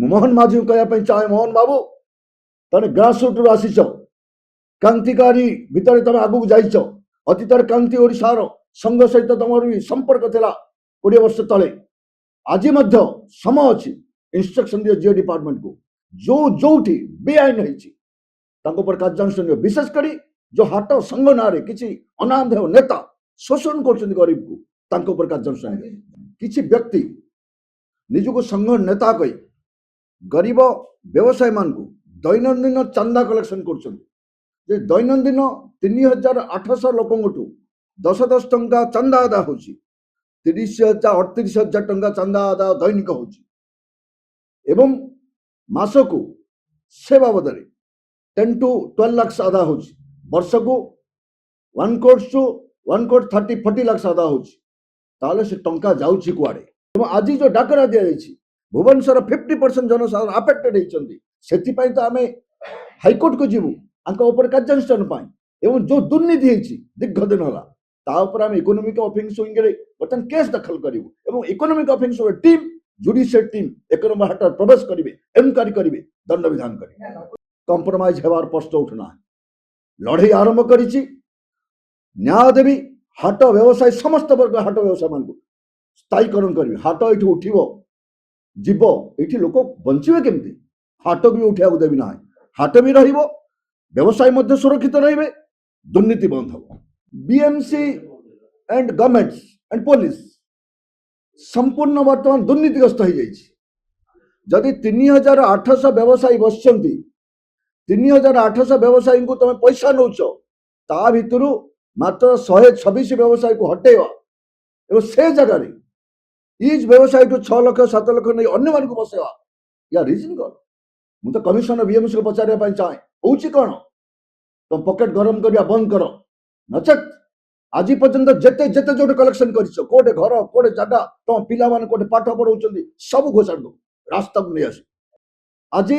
मोहन माझी कहवाई चाहे मोहन बाबू तमे ग्रासरूट आसीच क्रांतिकारी भितर तुम आगू जाइच अतीतर क्रांति ओडिशार संघ सहित तुम भी संपर्क थिला 20 वर्ष तले आज समय अच्छी इंस्ट्रक्शन दियो जीओ डिपार्टमेंट को जो जोठी बेआईन होती कार्यानुष्ठान विशेषकर जो हाट संघ ना कि अनामधेय नेता शोषण कर गरीब को कार्यानुष्ठान किसी व्यक्ति निजको संघ नेता कही गरीब व्यवसायी मान को दैनंदिन चंदा कलेक्शन कर दैनंदिन 3800 लोक 10 टंका चंदा आदा हो 30,000 38,000 टंका चंदा आदा दैनिक हो एवं मासको से बाबद 10 to 12 लाख आदा हो वर्ष को 1 crore to 1 crore 30-40 लाख आदा हो से टंका जाऊँगी कुआड़े आज जो डाकरा दि जाए भुवनेश्वर 50% जनसाधारण अफेक्टेड होती तो आम हाइकोर्ट को जीवु कार्यानुष्ठान एवं जो दुर्नीति होती दीर्घ दिन है आम इकोनॉमिक ऑफेंस विंग बर्तमान केस दाखल करूँ economic offence team judicial team 1 number हाट प्रवेश करेंगे एनक्वारी करेंगे दंड विधान करेंगे कंप्रोमाइज होवार प्रश्न उठना लड़े आरंभ कर न्याय देवी हाट व्यवसाय समस्त वर्ग हाट व्यवसाय मान स्थायीकरण करेंगे हाट ये उठब जीव ये लोक बचे केमती हाट भी उठा देवी ना हाट भी व्यवसाय सुरक्षित रे दुर्नीति बंद हम BMC and government and police संपूर्ण बर्तमान दुर्नीतिग्रस्त हो जदि 3,800 व्यवसायी बस 3,800 व्यवसायी को तुम पैसा नौ ता भितर मात्र 126 व्यवसायी को हटेवा से जगह इज व्यवसायी को 6 लाख 7 लाख नहीं अन्य मान को बसवा या रिजन कौन मुझे कमिशनर बीएमसी को पचारे चाहे हूँ कौन तुम पॉकेट गरम करवा बंद कर नचेत आज पर्यंत जिते जिते जो कलेक्शन कोटे घर कोटे जगह तुम पिला कोटे पाठ पढ़ाऊँ सब घोषाड़ दो रास्ता को नहीं आस आज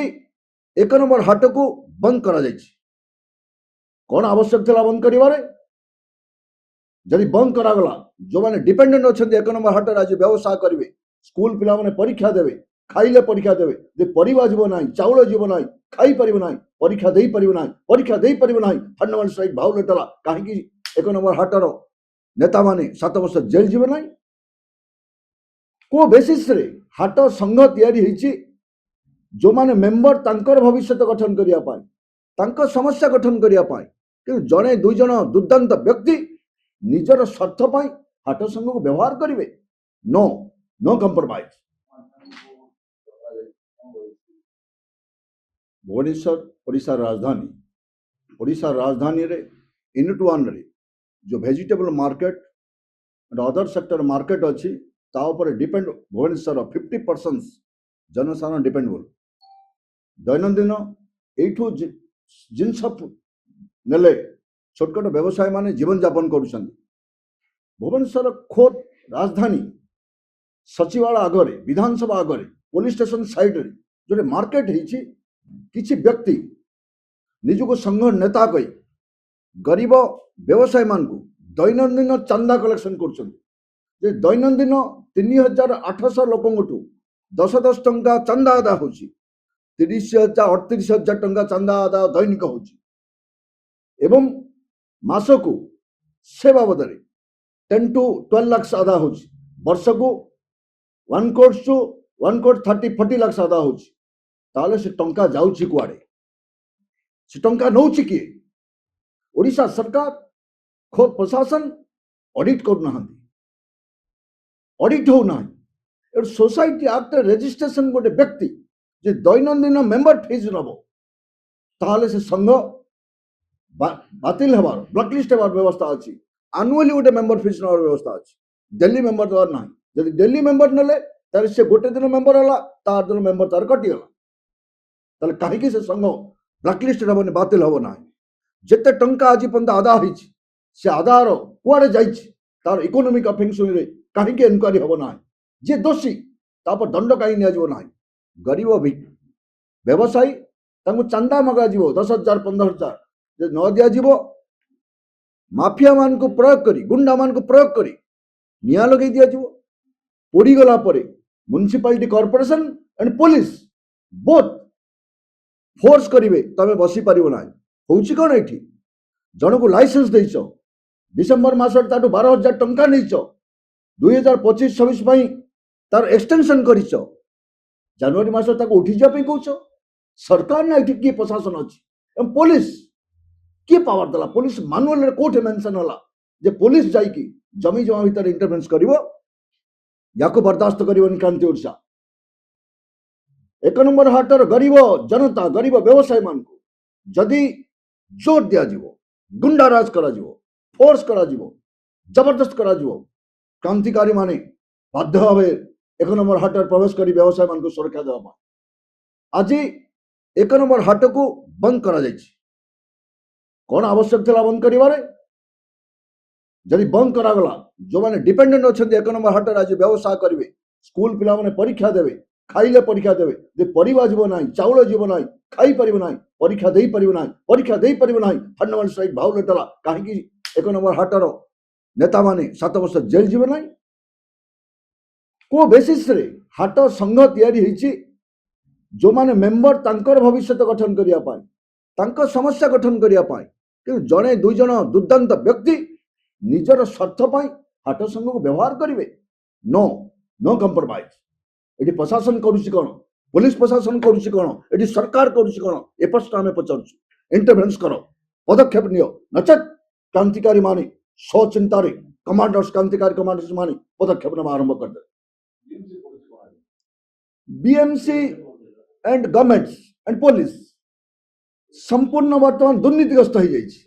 1 नंबर हाट को बंद करा कौन आवश्यक था बंद कर जदि बंद करागला जो मैंने डिपेंडेंट अच्छा 1 नंबर हाट आज व्यवसाय करेंगे स्कूल पिला परीक्षा देवे खाइले परीक्षा देवे जे परिवा जीव ना चाउल जीव ना खाई पार ना परीक्षा दे पार ना परीक्षा दे पार ना फंडामेंटल स्ट्राइक भावलेट है कहीं 1 नंबर हाटर नेता माने 7 वर्ष जेल जीव ना को बेसिस रे हाट संघ या जो माने मेंबर तांकर भविष्य गठन करने समस्या गठन करने कि जड़े 2 जन दुर्दांत व्यक्ति निजर स्वार्थ हाट संघ को व्यवहार करेंगे no no compromise Bhubaneswar Odisha राजधानी रे यूनिट 1 रे जो vegetable market and other sector market अच्छी डिपेंड भुवनेश्वर 50% जनसाधारण डिपेंडेबल दैनंदिन यू जिनस नेले छोटकोट व्यवसाय माने जीवन यापन कर भुवनेश्वर खोद राजधानी सचिवालय आगे विधानसभा आगे पुलिस स्टेशन साइड रे जो मार्केट होती किसी व्यक्ति निजको संघ नेता कही गरीब व्यवसायी मान को दैनंदिन चंदा कलेक्शन कर दैनंदिन 3,800 लोक 10 टंका चंदा आदा हो 30,000 38,000 टंका चंदा आदा दैनिक हो एवं मासको से बाबद 10 to 12 लाख आदा हो वर्ष को 1 crore to 1 crore 30-40 लाख आदा हो से टंका जाऊँगी कुआड़े से टंका नौ किए ओडिशा सरकार खोद प्रशासन ऑडिट करना ऑडिट होना सोसाइटी एक्ट रेजिस्ट्रेशन गोटे व्यक्ति जे दैनंदिन मेंबर फीस नब ताले से संघ बातिल होवार ब्लैकलिस्ट होवार व्यवस्था अच्छी आनुअली गोटे मेंबर फीस नवार व्यवस्था अच्छी डेली मेंबर देवार ना जब डेली मेंबर नेले तार से गोटे दिन मेंबर है तार दिन मेंबर तार कटिगला ताले कहीं से संघ ब्लैकलिस्ट हेनी बातिल हम ना जिते टंका आज पर्यंत आदा से आदार कुआड़े तार इकोनॉमिक ऑफेंस कहीं एनक्वारी हम ना जे दोषी तापर दंड कहीं निना गरीब व्यवसायी चंदा मगा 10,000 15,000 न दिज्व माफिया मान को प्रयोग करी गुंडा मान को प्रयोग करी निया लगे दिज्व पोड़ीगला municipality corporation and police both force କରିବେ ତମେ ବସି ପାରିବ ନାହିଁ। ହଉଛି କ'ଣ ଏଠି? ଜଣକୁ ଲାଇସେନ୍ସ ଦେଇଛ, ଡିସେମ୍ବର ମାସରେ ତାଠୁ 12,000 ଟଙ୍କା ନେଇଛ, 2025-26 ପାଇଁ ତାର ଏକ୍ସଟେନସନ କରିଛ, ଜାନୁଆରୀ ମାସରେ ତାକୁ ଉଠିଯିବା ପାଇଁ କହୁଛ। ସରକାର ନା ଏଠି କିଏ ପ୍ରଶାସନ ଅଛି? ଏବଂ ପୋଲିସ କିଏ ପାୱାର ଦେଲା? ପୋଲିସ ମାନୁଆଲରେ କୋଉଠି ମେନସନ ହେଲା ଯେ ପୋଲିସ ଯାଇକି ଜମି ଜମା ଭିତରେ ଇଣ୍ଟରଭେନ୍ସ କରିବ? ୟାକୁ ବରଦାସ୍ତ କରିବନି କ୍ରାନ୍ତି ଓଡ଼ିଶା। 1 ନମ୍ବର ହାଟର ଗରିବ ଜନତା, ଗରିବ ବ୍ୟବସାୟୀ ମାନଙ୍କୁ ଯଦି ଜୋର ଦିଆଯିବ, ଗୁଣ୍ଡାରାଜ କରାଯିବ, ଫୋର୍ସ କରାଯିବ, ଜବରଦସ୍ତ କରାଯିବ, କ୍ରାନ୍ତିକାରୀ ମାନେ ବାଧ୍ୟ ଭାବେ 1 ନମ୍ବର ହାଟରେ ପ୍ରବେଶ କରି ବ୍ୟବସାୟୀ ମାନଙ୍କୁ ସୁରକ୍ଷା ଦେବା ପାଇଁ ଆଜି 1 ନମ୍ବର ହାଟକୁ ବନ୍ଦ କରାଯାଇଛି। କ'ଣ ଆବଶ୍ୟକ ଥିଲା ବନ୍ଦ କରିବାରେ? ଯଦି ବନ୍ଦ କରାଗଲା, ଯେଉଁମାନେ ଡିପେଣ୍ଡେଣ୍ଟ ଅଛନ୍ତି 1 ନମ୍ବର ହାଟରେ ଆଜି ବ୍ୟବସାୟ କରିବେ, ସ୍କୁଲ ପିଲାମାନେ ପରୀକ୍ଷା ଦେବେ, ଖାଇଲେ ପରୀକ୍ଷା ଦେବେ, ଯେ ପରିବା ଯିବ ନାହିଁ, ଚାଉଳ ଯିବ ନାହିଁ, ଖାଇପାରିବ ନାହିଁ, ପରୀକ୍ଷା ଦେଇପାରିବ ନାହିଁ, ପରୀକ୍ଷା ଦେଇପାରିବ ନାହିଁ, ଫଣ୍ଡାମେଣ୍ଟାଲ ଷ୍ଟ୍ରାଇକ୍ ଭାଉଲେଟ୍ ହେଲା। କାହିଁକି 1 ନମ୍ବର ହାଟର ନେତାମାନେ 7 ବର୍ଷ ଜେଲ୍ ଯିବେ ନାହିଁ? କୋଉ ବେସିସରେ ହାଟ ସଂଘ ତିଆରି ହେଇଛି? ଯେଉଁମାନେ ମେମ୍ବର ତାଙ୍କର ଭବିଷ୍ୟତ ଗଠନ କରିବା ପାଇଁ, ତାଙ୍କ ସମସ୍ୟା ଗଠନ କରିବା ପାଇଁ, କିନ୍ତୁ ଜଣେ ଦୁଇ ଜଣ ଦୁର୍ଦ୍ଦାନ୍ତ ବ୍ୟକ୍ତି ନିଜର ସ୍ୱାର୍ଥ ପାଇଁ ହାଟ ସଂଘକୁ ବ୍ୟବହାର କରିବେ? No no compromise. एटी प्रशासन करुछि कोन? पुलिस प्रशासन करुछि कोन? एटी सरकार करुछि कोन? ए प्रश्न आमे पचारछु। इंटरवेंस करो, पदक्षेप नियो, नचेत क्रांतिकारी माने स्वचिंतारे कमांडर्स, क्रांतिकारी कमांडर्स माने पदक्षेप नेबा आरंभ कर दे। BMC and governments and police संपूर्ण वर्तमान दुर्नीतिग्रस्त हो जाइछि।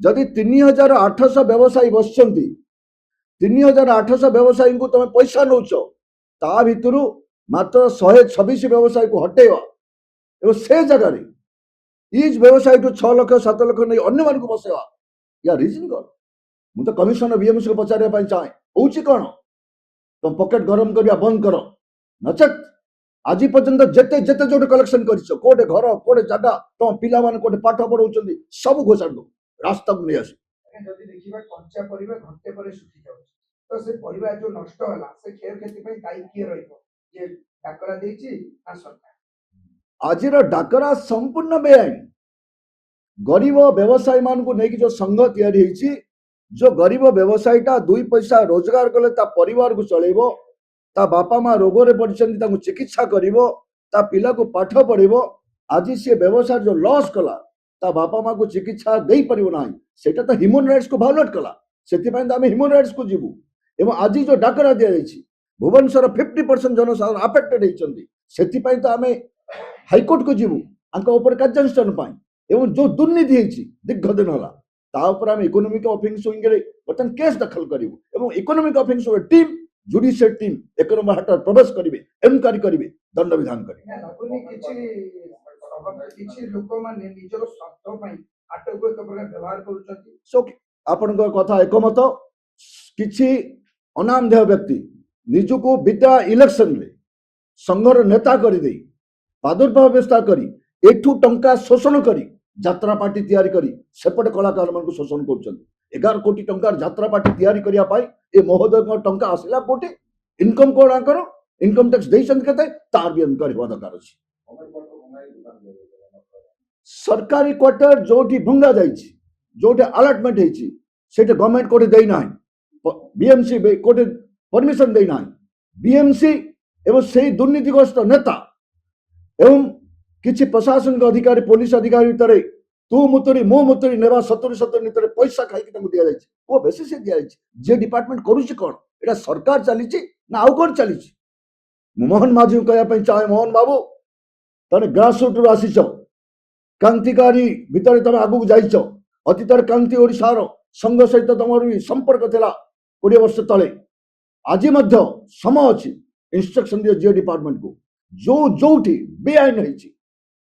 जदि 3800 व्यवसायी बसचंती, 3800 व्यवसायी को तुम पैसा नौच, ता भितरु मात्र 126 व्यवसायी को हटेवा एवं से जगह इज व्यवसायी को 6 लाख 7 लाख नहीं अन्य मान को बसेवा, या रीजन कौन? मु तो कमिशनर बीएमसी को पचारे चाहे होची कौन? तुम पॉकेट गरम करिया बंद करो, नचेत आज पर्यंत जेते जेते जो कलेक्शन करिछ, कोटे घर कोटे जगह तुम पिला मान कोटे पाठ पढ़ौचंदी सब घोषाड़ दो, रास्ता को नहीं आसी। जदि देखिबा कच्चा परिबा घंटे पर सुखी जाउ, तो से परिबा जो नष्ट होला से खेर खेती पई दायी किए रहिबो? जे डाकरा देछि आ सरकार? आजिर डाकरा संपूर्ण बेआईन। गरीब व्यवसायी मान को नहीं जो संघ तैयारी होइछि, जो गरीब व्यवसायीटा 2 पैसा रोजगार कले ता परिवार को चलेबो, ता बापा माँ रोगरे पड़छन्ति ताकु चिकित्सा करिवो, ता पिला को पाठ पढ़िवो, आज से व्यवसाय जो लॉस कला ता बापा माँ को चिकित्सा दे परिवो नाही, सेटा तो ह्यूमन राइट्स को भायोलेट कला। सेति तो आमे ह्यूमन राइट्स को जीवु। एवं आज जो डाकरा दिया जाइछि, भुवनेश्वर 50% जनसाधारण अफेक्टेड होइछन्ति, सेति तो आमे हाईकोर्ट को जीवु आंका ऊपर कार्यानुष्ठान पाई। एवं जो दुर्नीति होइछि दीर्घ दिन होला, ता ऊपर आमे इकोनॉमिक ऑफेंस विंग रे बर्तन केस दाखल करिवु एवं economic offence team judicial team 1 number हाट प्रवेश करिवे, एनक्वायरी करिवे, दंड विधान करिवे। लाଗୁନି କିଛି ଲୋକ ମାନେ ନିଜର ସ୍ୱାର୍ଥ ପାଇଁ ହାଟକୁ ଏକ ପ୍ରକାର ବ୍ୟବହାର କରୁଛନ୍ତି। सो ଆପଣଙ୍କ କଥା एकमत। किछि अनामधेय व्यक्ति निजको विद्या इलेक्शन रे संघर नेता करि देई प्रादुर्भाव व्यवस्था करी एठू टंका शोषण करी यात्रा पार्टी तैयारी करी सेपटे कलाकार मान को शोषण कर 11 कोटी टंकार यात्रा पार्टी तैयारी करिया पाई ए महोदय टंका आसला कोटी इनकम कोड आकर इनकम टैक्स देइछन केते तार भी इनक्वायरी होवा दरकार अछि। सरकारी क्वार्टर जोठी भंगा जाइछि, जोठी अलॉटमेंट हेछि, सेटे गवर्नमेंट कोठी देई नाही, बीएमसी कोठी परमिशन देई नाही। बीएमसी एवं से दुर्नीतिग्रस्त नेता एवं किछि प्रशासन अधिकारी पुलिस अधिकारी भितर तू मुतरी मो मुतरी नेबा 70 भितर पैसा खाई दिया जाइछि। ओ बेसिस दिया जाइछि। जे डिपार्टमेंट करूछि कोन? एटा सरकार चलीछि ना आउ कोन चलीछि? मोहन माझी कहया ପାଇଁ चाहे मोहन बाबू तने ग्रासरूट रु आसीछ, क्रांतिकारी भितर तुम आगु जाइछ, अतीतर क्रांति ओडिशार संघ सहित तुम संपर्क थिला 20 वर्ष तले। आज मध्य समय अछि इंस्ट्रक्शन दियो जे डिपार्टमेंट को जो जोठी बेआईन होइछि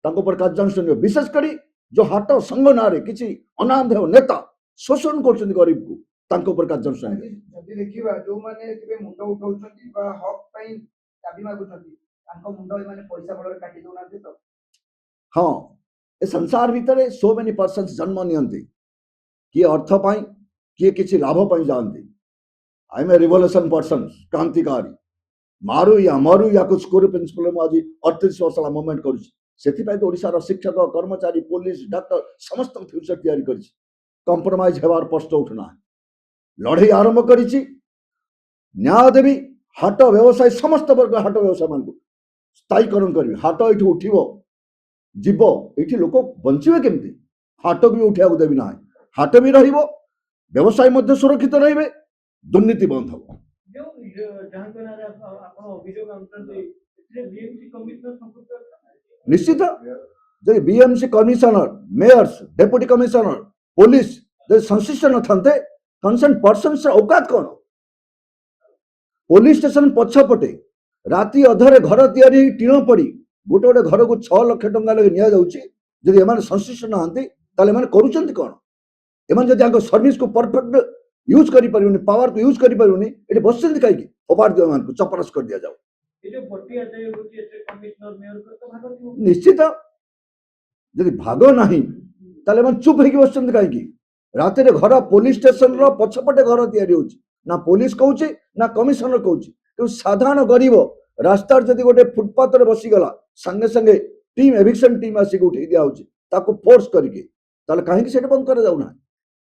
तांको पर कार्यानुष्ठान विशेष करी जो हाट संघ नारे किछि अनामधेय नेता शोषण करछन्ति गरीब को तांको पर कार्यानुष्ठान। जदि देखिबा जो माने केबे मुंड उठाउछन्ति बा हक पई दाबी मागुछन्ति तांको मुंड माने पैसा बଳରେ काटी दउनाथि तो। हाँ, ए संसार भितर सो मेनी पर्सन्स जन्म नियंती, किए अर्थ पाई किए किछि लाभ पाई जानती। I am a revolution person, क्रांतिकारी। ମାରୁ ୟା ମରୁ ୟାକୁ ସ୍କୋର ପ୍ରିନ୍ସିପଲ ମୁଁ ଆଜି 38 ବର୍ଷ ହେଲା ମୁଭମେଣ୍ଟ କରୁଛି। ସେଥିପାଇଁ ତ ଓଡ଼ିଶାର ଶିକ୍ଷକ କର୍ମଚାରୀ ପୋଲିସ ଡାକ୍ତର ସମସ୍ତଙ୍କ ଫ୍ୟୁଚର ତିଆରି କରିଛି। କମ୍ପ୍ରମାଇଜ ହେବାର ପ୍ରଶ୍ନ ଉଠୁନାହିଁ। ଲଢ଼େଇ ଆରମ୍ଭ କରିଛି। ନ୍ୟାୟ ଦେବି। ହାଟ ବ୍ୟବସାୟୀ ସମସ୍ତ ବର୍ଗ ହାଟ ବ୍ୟବସାୟ ମାନଙ୍କୁ ସ୍ଥାୟୀକରଣ କରିବି। ହାଟ ଏଇଠି ଉଠିବ ଯିବ। ଏଇଠି ଲୋକ ବଞ୍ଚିବେ କେମିତି? ହାଟ ବି ଉଠିବାକୁ ଦେବି ନାହିଁ। ହାଟ ବି ରହିବ। ବ୍ୟବସାୟୀ ମଧ୍ୟ ସୁରକ୍ଷିତ ରହିବେ। ଦୁର୍ନୀତି ବନ୍ଦ ହେବ। ନିଶ୍ଚିତ ଯଦି BMC commissioner Myers deputy commissioner police ଯଦି ସଂଶ୍ଳିଷ୍ଟ ନଥାନ୍ତେ କନସର୍ନ ପର୍ସନ୍ସ ଔକାତ କ'ଣ? ପୋଲିସ ଷ୍ଟେସନ ପଛପଟେ ରାତି ଅଧରେ ଘର ତିଆରି ହେଇ ଟିଣ ପଡ଼ି ଗୋଟେ ଗୋଟେ ଘରକୁ 6 ଲକ୍ଷ ଟଙ୍କା ଲେଖେ ନିଆଯାଉଛି। ଯଦି ଏମାନେ ସଂଶ୍ଳିଷ୍ଟ ନାହାନ୍ତି ତାହେଲେ ଏମାନେ କରୁଛନ୍ତି କ'ଣ? ଏମାନେ ଯଦି ତାଙ୍କ ସର୍ଭିସକୁ ପରଫେକ୍ଟ ୟୁଜ୍ କରିପାରିବନି, ପାୱାରକୁ ୟୁଜ୍ କରିପାରିବନି, ଏଠି ବସିଛନ୍ତି କାହିଁକି? ଫୋପାଡ଼ି ଦିଅ ଏମାନଙ୍କୁ, ଚପରାସ କରିଦିଆଯାଉ। ନିଶ୍ଚିତ ଯଦି ଭାଗ ନାହିଁ ତାହେଲେ ଏମାନେ ଚୁପ୍ ହେଇକି ବସିଛନ୍ତି କାହିଁକି? ରାତିରେ ଘର ପୋଲିସ ଷ୍ଟେସନର ପଛପଟେ ଘର ତିଆରି ହେଉଛି। ନା ପୋଲିସ କହୁଛି ନା କମିଶନର କହୁଛି। କିନ୍ତୁ ସାଧାରଣ ଗରିବ ରାସ୍ତାରେ ଯଦି ଗୋଟେ ଫୁଟପାଥରେ ବସିଗଲା ସାଙ୍ଗେ ସାଙ୍ଗେ ଟିମ୍ ଏଭିକ୍ସନ ଟିମ୍ ଆସିକି ଉଠେଇ ଦିଆହେଉଛି ତାକୁ ଫୋର୍ସ କରିକି। ତାହେଲେ କାହିଁକି ସେଟା ବନ୍ଦ କରାଯାଉନାହିଁ?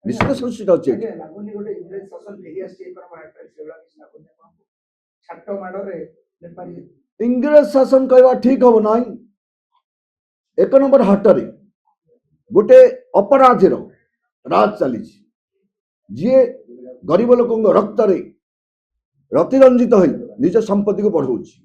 ନିଶ୍ଚିତ ସଂଶ୍ଳିଷ୍ଟ ଅଛି ଏଠି। ଲାଗୁନି ଗୋଟେ ଇଂରେଜ ଶାସନ ଫେରି ଆସିଛି ଏଇ ମହାରାଷ୍ଟ୍ରରେ ସେଭଳିଆ କିଛି ଲାଗୁନି ଆପଣଙ୍କୁ? ଛାଟ ମାଡ଼ରେ ବେପାରୀ ଇଂରେଜ ଶାସନ କହିବା ଠିକ ହବ ନାହିଁ। 1 ନମ୍ବର ହାଟରେ ଗୋଟେ ଅପରାଧୀର ରାଜ ଚାଲିଛି, ଯିଏ ଗରିବ ଲୋକଙ୍କ ରକ୍ତରେ ରତିରଞ୍ଜିତ ହୋଇ ନିଜ ସମ୍ପତ୍ତିକୁ ବଢଉଛି।